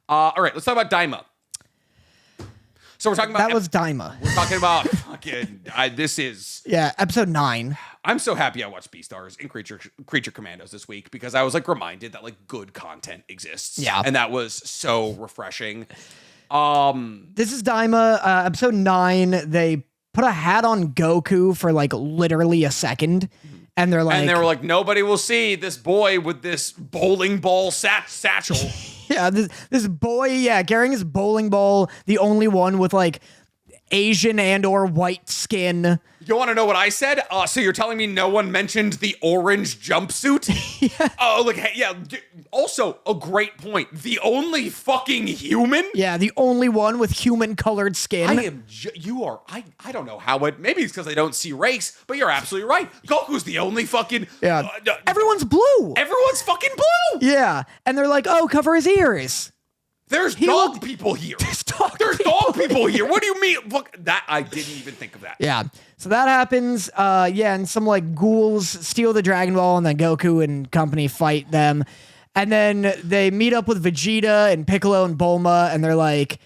All right, let's talk about Daima. So we're talking about... That was Daima. We're talking about fucking... this is... Yeah, episode 9. I'm so happy I watched Beastars and Creature Commandos this week because I was like reminded that like good content exists. Yeah. And that was so refreshing. This is Daima, episode 9. They put a hat on Goku for like literally a second. And they're like... And they were like, nobody will see this boy with this bowling ball satchel. Yeah, this boy, carrying his bowling ball, the only one with like Asian and or white skin. You want to know what I said? So you're telling me no one mentioned the orange jumpsuit? Yeah. Oh, look, yeah. Also, a great point. The only fucking human? Yeah, the only one with human-colored skin. I don't know how it... Maybe it's because I don't see race, but you're absolutely right. Goku's the only fucking... Yeah, everyone's blue. Everyone's fucking blue! Yeah, and they're like, oh, cover his ears. There's dog people here. There's dog people here. What do you mean? Look, that I didn't even think of that. Yeah. So that happens. And some like ghouls steal the Dragon Ball, and then Goku and company fight them. And then they meet up with Vegeta and Piccolo and Bulma, and they're like,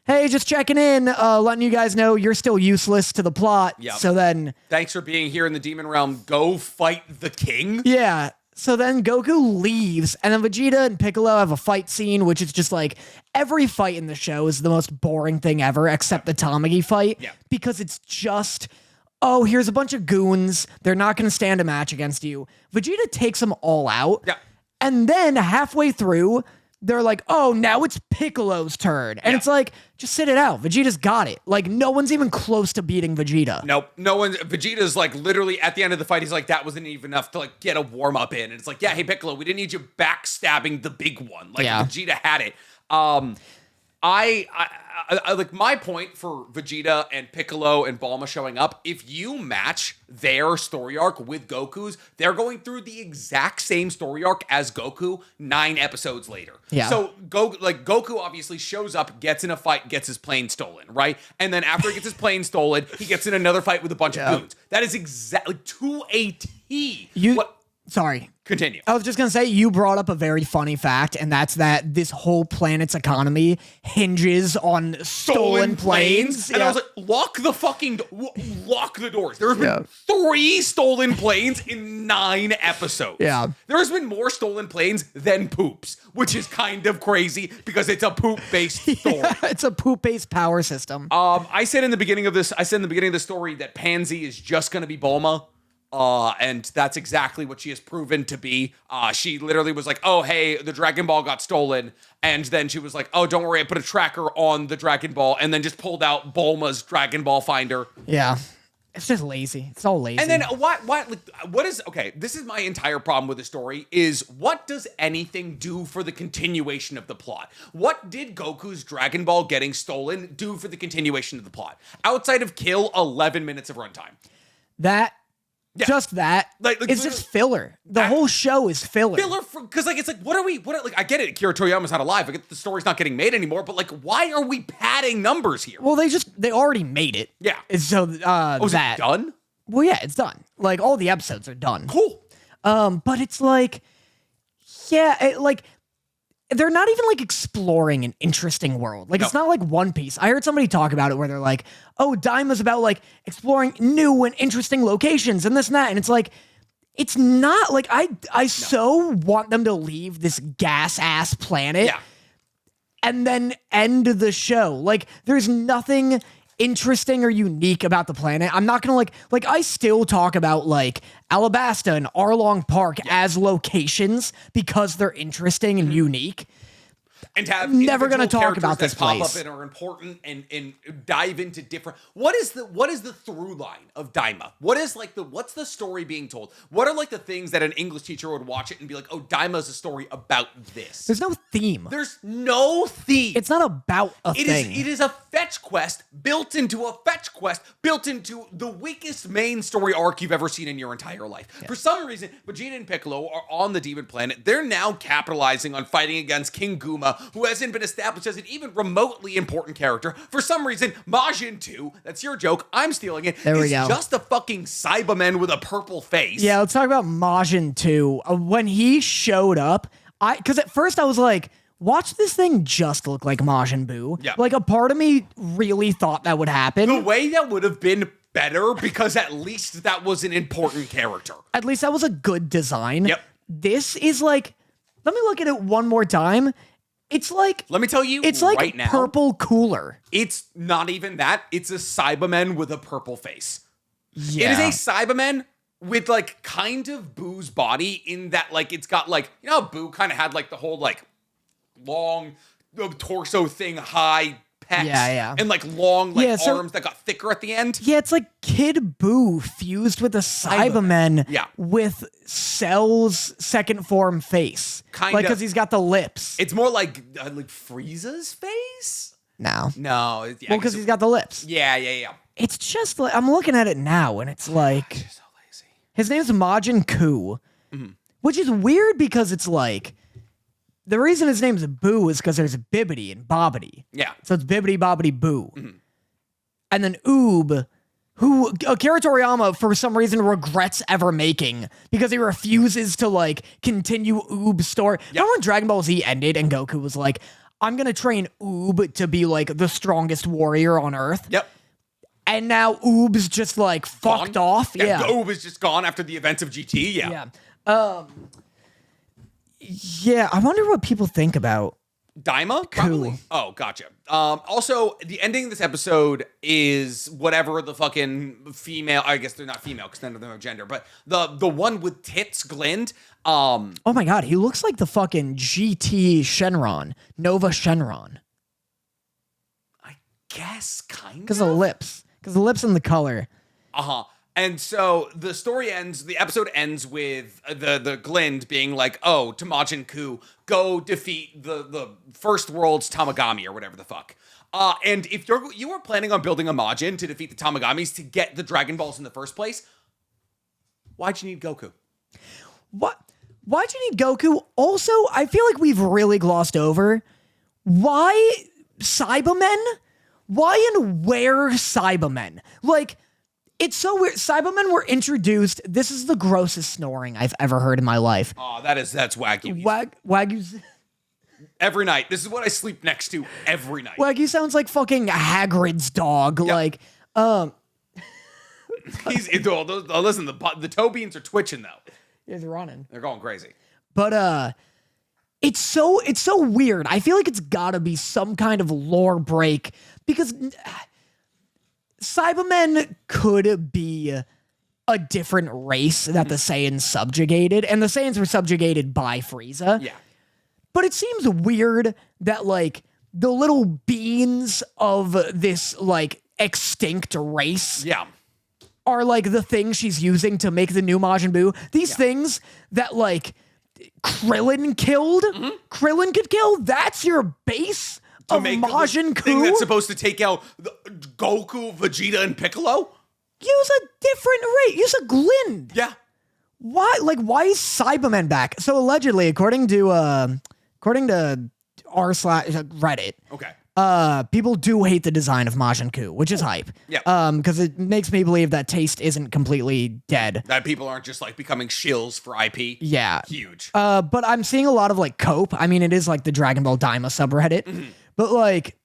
hey, just checking in, letting you guys know you're still useless to the plot. Yep. So then... Thanks for being here in the Demon Realm. Go fight the king. Yeah. So then Goku leaves, and then Vegeta and Piccolo have a fight scene, which is just like every fight in the show is the most boring thing ever, except the Tamagi fight, because it's just, oh, here's a bunch of goons. They're not going to stand a match against you. Vegeta takes them all out, and then halfway through, they're like, oh, now it's Piccolo's turn. And it's like, just sit it out. Vegeta's got it. Like, no one's even close to beating Vegeta. Nope. No one. Vegeta's like literally at the end of the fight, he's like, that wasn't even enough to like get a warm up in. And it's like, yeah, hey, Piccolo, we didn't need you backstabbing the big one. Like, Vegeta had it. I like my point for Vegeta and Piccolo and Bulma showing up. If you match their story arc with Goku's, they're going through the exact same story arc as Goku 9 episodes later. Yeah. So Goku obviously shows up, gets in a fight, gets his plane stolen, right? And then after he gets his plane stolen, he gets in another fight with a bunch of goons. That is exactly to a T. Sorry. Continue. I was just going to say, you brought up a very funny fact, and that's that this whole planet's economy hinges on stolen planes. And I was like, lock the doors. There's been 3 stolen planes in 9 episodes. Yeah. There's been more stolen planes than poops, which is kind of crazy because it's a poop-based story. It's a poop-based power system. I said in the beginning of the story that Pansy is just going to be Bulma. And that's exactly what she has proven to be. She literally was like, oh, hey, the Dragon Ball got stolen. And then she was like, oh, don't worry, I put a tracker on the Dragon Ball, and then just pulled out Bulma's Dragon Ball finder. Yeah. It's just lazy. It's all lazy. And then what is, okay, this is my entire problem with the story, is what does anything do for the continuation of the plot? What did Goku's Dragon Ball getting stolen do for the continuation of the plot? Outside of kill 11 minutes of runtime. Just that. It's just filler. The whole show is filler. Because it's like, I get it, Akira Toriyama's not alive. I get the story's not getting made anymore, but like, why are we padding numbers here? Well, they already made it. Yeah. So, is it done? Well, yeah, it's done. Like, all the episodes are done. Cool. But it's like, they're not even like exploring an interesting world. Like, it's not like One Piece. I heard somebody talk about it where they're like, oh, Daima's about like exploring new and interesting locations and this and that. And it's like, it's not like I so want them to leave this gas ass planet and then end the show. Like, there's nothing interesting or unique about the planet. I'm not gonna like I still talk about like Alabasta and Arlong Park as locations because they're interesting and unique. And have never going to talk about this place. Pop up and are important and dive into different. What is the through line of Daima? What's the story being told? What are like the things that an English teacher would watch it and be like, oh, Daima's a story about this? There's no theme. There's no theme. It's not about a thing. It is a fetch quest built into the weakest main story arc you've ever seen in your entire life. Yeah. For some reason, Vegeta and Piccolo are on the Demon Planet. They're now capitalizing on fighting against King Guma, who hasn't been established as an even remotely important character. For some reason, Majin 2, that's your joke, I'm stealing it, is just a fucking Cyberman with a purple face. Yeah, let's talk about Majin 2. When he showed up, because at first I was like, watch this thing just look like Majin Buu. Yeah. Like, a part of me really thought that would happen. The way that would have been better, because at least that was an important character. At least that was a good design. Yep. This is like, let me look at it one more time. It's like, let me tell you, it's like right now, purple cooler. It's not even that. It's a Cyberman with a purple face. Yeah. It is a Cyberman with like kind of Boo's body in that like it's got like, you know how Boo kind of had like the whole like long torso thing, high pecs, Yeah. and like long like arms that got thicker at the end. Yeah, it's like Kid Boo fused with a Cyberman with Cell's second form face. Kind like, of. because he's got the lips. It's more like Frieza's face? No. No. Well, because he's got the lips. Yeah. It's just like, I'm looking at it now, and it's like, You're so lazy. his name's Majin Ku, which is weird because it's like, the reason his name's Boo is because there's Bibbidi and Bobbidi. Yeah. So it's Bibbidi Bobbidi Boo. And then Oob, who Akira Toriyama, for some reason, regrets ever making because he refuses to, like, continue Oob's story. Remember when Dragon Ball Z ended and Goku was like, I'm going to train Oob to be, like, the strongest warrior on Earth? Yep. And now Oob's just, like, fucked off? Yeah. Oob is just gone after the events of GT? Yeah. Yeah, I wonder what people think about Daima? Probably. Oh, gotcha. Also, the ending of this episode is whatever the fucking female, I guess they're not female because none of them are gender, but the one with tits, Glind. Oh my god, he looks like the fucking GT Shenron, Nova Shenron. I guess, kind of. Because of the lips. Because the lips and the color. Uh-huh. And so the story ends, the episode ends with the Glind being like, oh, to Majin Ku, go defeat the first world's Tamagami or whatever the fuck. And if you were planning on building a Majin to defeat the Tamagamis to get the Dragon Balls in the first place, why'd you need Goku? What? Why'd you need Goku? Also, I feel like we've really glossed over why Cybermen? Why and where Cybermen? Like, it's so weird. Cybermen were introduced. This is the grossest snoring I've ever heard in my life. Oh, that's Wagyu. Wagyu. Every night. This is what I sleep next to every night. Wagyu sounds like fucking Hagrid's dog. Yep. Like, listen, the toe beans are twitching though. It's running. They're going crazy. But it's so weird. I feel like it's gotta be some kind of lore break because Cybermen could be a different race that the Saiyans subjugated, and the Saiyans were subjugated by Frieza. Yeah. But it seems weird that, like, the little beings of this, like, extinct race are, like, the thing she's using to make the new Majin Buu. These things that, like, Krillin killed, Krillin could kill, that's your base of Majin Ku? Thing that's supposed to take out Goku, Vegeta, and Piccolo? Use a different race. Use a Glind. Yeah. Why? Like, why is Cybermen back? So allegedly, according to r/Reddit, people do hate the design of Majin Ku, which is hype. Yeah. Because it makes me believe that taste isn't completely dead. That people aren't just like becoming shills for IP. Yeah. Huge. But I'm seeing a lot of like cope. I mean, it is like the Dragon Ball Daima subreddit. But like,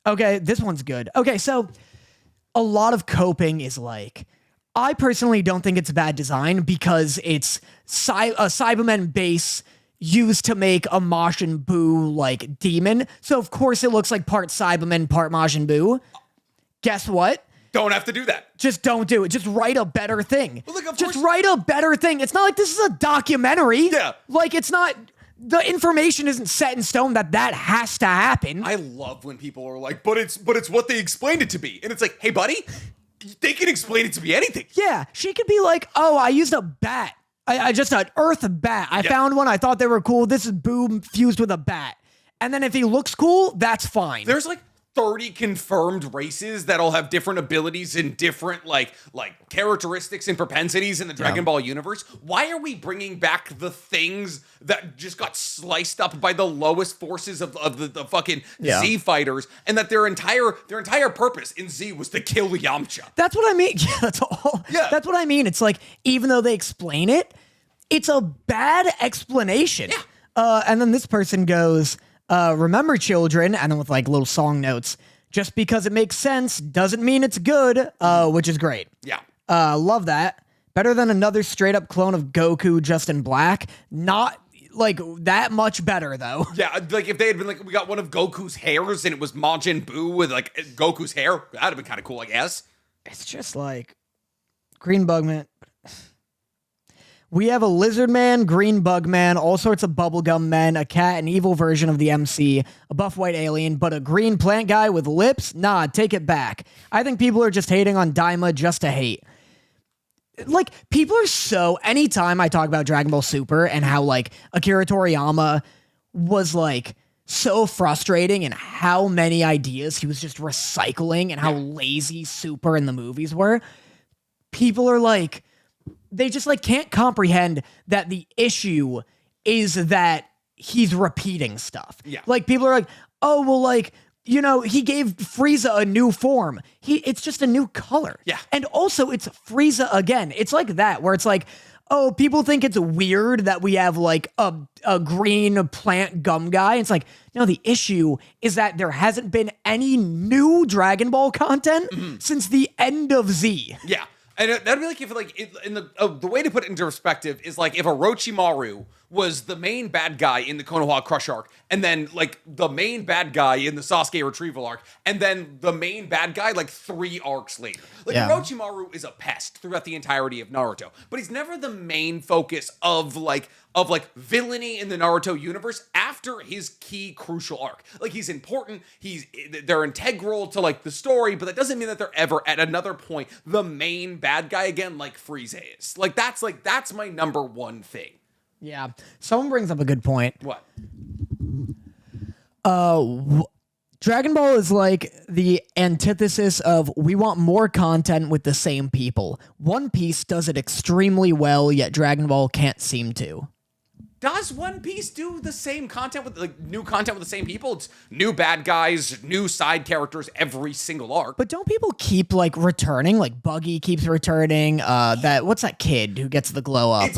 okay, this one's good. Okay, so a lot of coping is like, I personally don't think it's a bad design because it's a Cybermen base used to make a Majin Buu like demon. So of course it looks like part Cybermen, part Majin Buu. Guess what? Don't have to do that. Just don't do it. Just write a better thing. Well, look, just write a better thing. It's not like this is a documentary. Yeah. Like, it's not, the information isn't set in stone that has to happen. I love when people are like, but it's what they explained it to be. And it's like, hey, buddy, they can explain it to be anything. Yeah. She could be like, oh, I used a bat. I just an earth bat. I found one. I thought they were cool. This is Boo fused with a bat. And then if he looks cool, that's fine. There's like 30 confirmed races that'll have different abilities and different like characteristics and propensities in the Dragon Ball universe. Why are we bringing back the things that just got sliced up by the lowest forces of the fucking Z fighters, and that their entire purpose in Z was to kill Yamcha? That's what I mean. Yeah, that's all. Yeah. That's what I mean. It's like, even though they explain it, it's a bad explanation. Yeah. And then this person goes, Remember, children, and then with like little song notes. Just because it makes sense doesn't mean it's good, which is great. Yeah. Love that. Better than another straight up clone of Goku just in black. Not like that much better though. Yeah, like if they had been like, we got one of Goku's hairs and it was Majin Buu with like Goku's hair, that'd have been kind of cool, I guess. It's just like Green Bugman. We have a lizard man, green bug man, all sorts of bubblegum men, a cat, an evil version of the MC, a buff white alien, but a green plant guy with lips? Nah, take it back. I think people are just hating on Daima just to hate. Like, people are so... Anytime I talk about Dragon Ball Super and how, like, Akira Toriyama was, like, so frustrating and how many ideas he was just recycling and how lazy Super and the movies were, people are like... They just like can't comprehend that the issue is that he's repeating stuff. Yeah. Like people are like, oh, well, like, you know, he gave Frieza a new form. It's just a new color. Yeah. And also it's Frieza again. It's like that where it's like, oh, people think it's weird that we have like a green plant gum guy. It's like, no, the issue is that there hasn't been any new Dragon Ball content since the end of Z. Yeah. And that'd be like if, like, in the way to put it into perspective is like if Orochimaru was the main bad guy in the Konoha Crush arc, and then like the main bad guy in the Sasuke retrieval arc, and then the main bad guy like 3 arcs later. Like Orochimaru is a pest throughout the entirety of Naruto, but he's never the main focus of villainy in the Naruto universe after his key crucial arc. Like he's important, they're integral to like the story, but that doesn't mean that they're ever at another point the main bad guy again like Frieza is. Like that's my number one thing. Yeah. Someone brings up a good point. What? Dragon Ball is like the antithesis of we want more content with the same people. One Piece does it extremely well, yet Dragon Ball can't seem to. Does One Piece do the same content with like new content with the same people? It's new bad guys, new side characters every single arc. But don't people keep like returning? Like Buggy keeps returning. What's that kid who gets the glow up? It's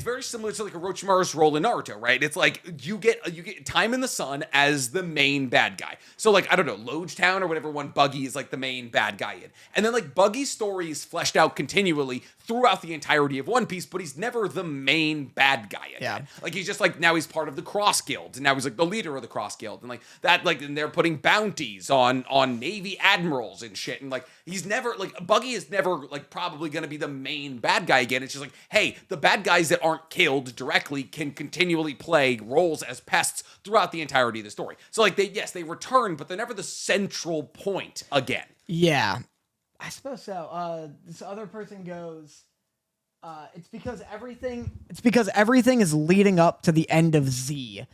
very similar to like Orochimaru's role in Naruto, right? It's like you get Time in the Sun as the main bad guy. So like I don't know, Logetown or whatever one Buggy is like the main bad guy in, and then like Buggy's story is fleshed out continually throughout the entirety of One Piece, but he's never the main bad guy again. Yeah. Like he's just like now he's part of the Cross Guild, and now he's like the leader of the Cross Guild, and like that, like and they're putting bounties on Navy admirals and shit, and like he's never like Buggy is never like probably gonna be the main bad guy again. It's just like, hey, the bad guys that aren't killed directly can continually play roles as pests throughout the entirety of the story. So like they return, but they're never the central point again. Yeah. I suppose so. This other person goes, it's because everything is leading up to the end of Z.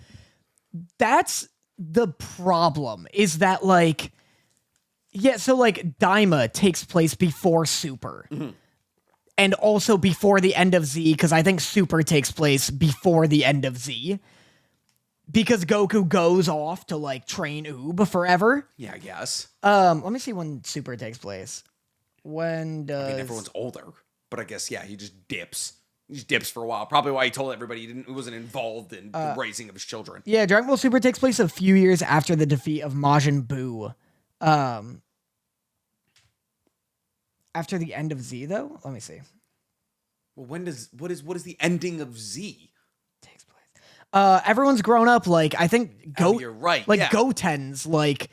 That's the problem, is that like, yeah, so like Daima takes place before Super. Mm-hmm. And also before the end of Z, because I think Super takes place before the end of Z. Because Goku goes off to like train Oob forever. Yeah, I guess. Let me see when Super takes place. When does... I mean, everyone's older, but I guess, yeah, he just dips. He just dips for a while. Probably why he told everybody he wasn't involved in the raising of his children. Yeah, Dragon Ball Super takes place a few years after the defeat of Majin Buu. After the end of Z, though? Let me see. Well, what is the ending of Z? Takes place. Everyone's grown up, like, I think... You're right, like, yeah. Goten's, like,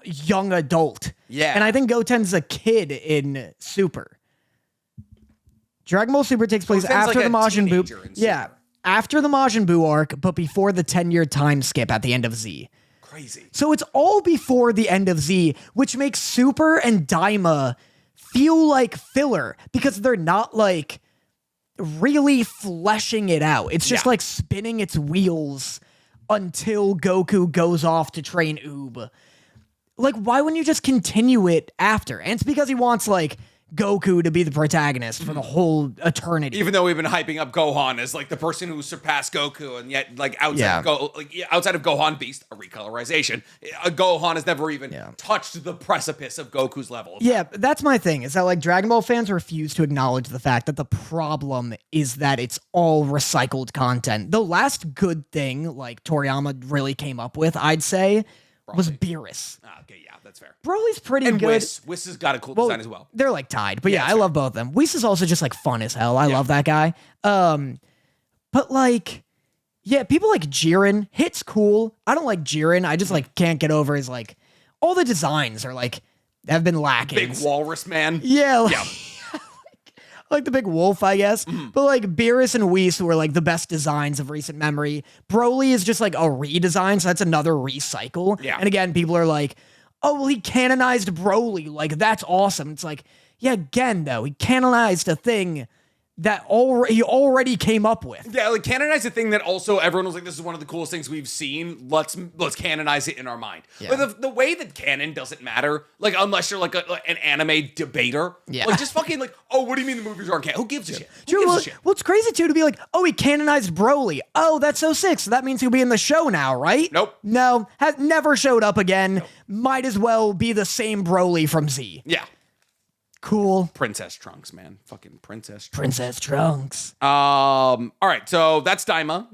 young adult. Yeah. And I think Goten's a kid in Super. Dragon Ball Super takes place after like the Majin Buu. Yeah, after the Majin Buu arc, but before the 10-year time skip at the end of Z. Crazy. So it's all before the end of Z, which makes Super and Daima feel like filler because they're not like really fleshing it out. It's just like spinning its wheels until Goku goes off to train Oob. Like, why wouldn't you just continue it after? And it's because he wants, like, Goku to be the protagonist for the whole eternity. Even though we've been hyping up Gohan as like the person who surpassed Goku, and yet like outside of Gohan Beast, a recolorization, Gohan has never even touched the precipice of Goku's level. Yeah, that's my thing, is that like Dragon Ball fans refuse to acknowledge the fact that the problem is that it's all recycled content. The last good thing like Toriyama really came up with, I'd say, was Beerus. Okay, yeah, that's fair. Broly's pretty and good. Whis has got a cool design as well. They're like tied, but yeah, I love both of them. Whis is also just like fun as hell. I love that guy. But like, yeah, people like Jiren. Hit's cool. I don't like Jiren. I just like can't get over his like all the designs are like have been lacking. Big walrus man. Yeah. Like the big wolf, I guess. But like Beerus and Whis were like the best designs of recent memory. Broly is just like a redesign, so that's another recycle. Yeah. And again, people are like, oh, well, he canonized Broly. Like, that's awesome. It's like, yeah, again, though, he canonized a thing that he already came up with. Yeah, like canonize a thing that also everyone was like, this is one of the coolest things we've seen. Let's canonize it in our mind. Yeah. But the way that canon doesn't matter, like unless you're like an anime debater, like just fucking like, oh, what do you mean the movies aren't canon? Who gives a shit? Who gives a shit? Well, it's crazy too to be like, oh, he canonized Broly. Oh, that's so sick. So that means he'll be in the show now, right? Nope. No, has never showed up again. Nope. Might as well be the same Broly from Z. Yeah. Cool. Princess Trunks, man. Fucking Princess Trunks. Princess Trunks. All right, so that's Daima.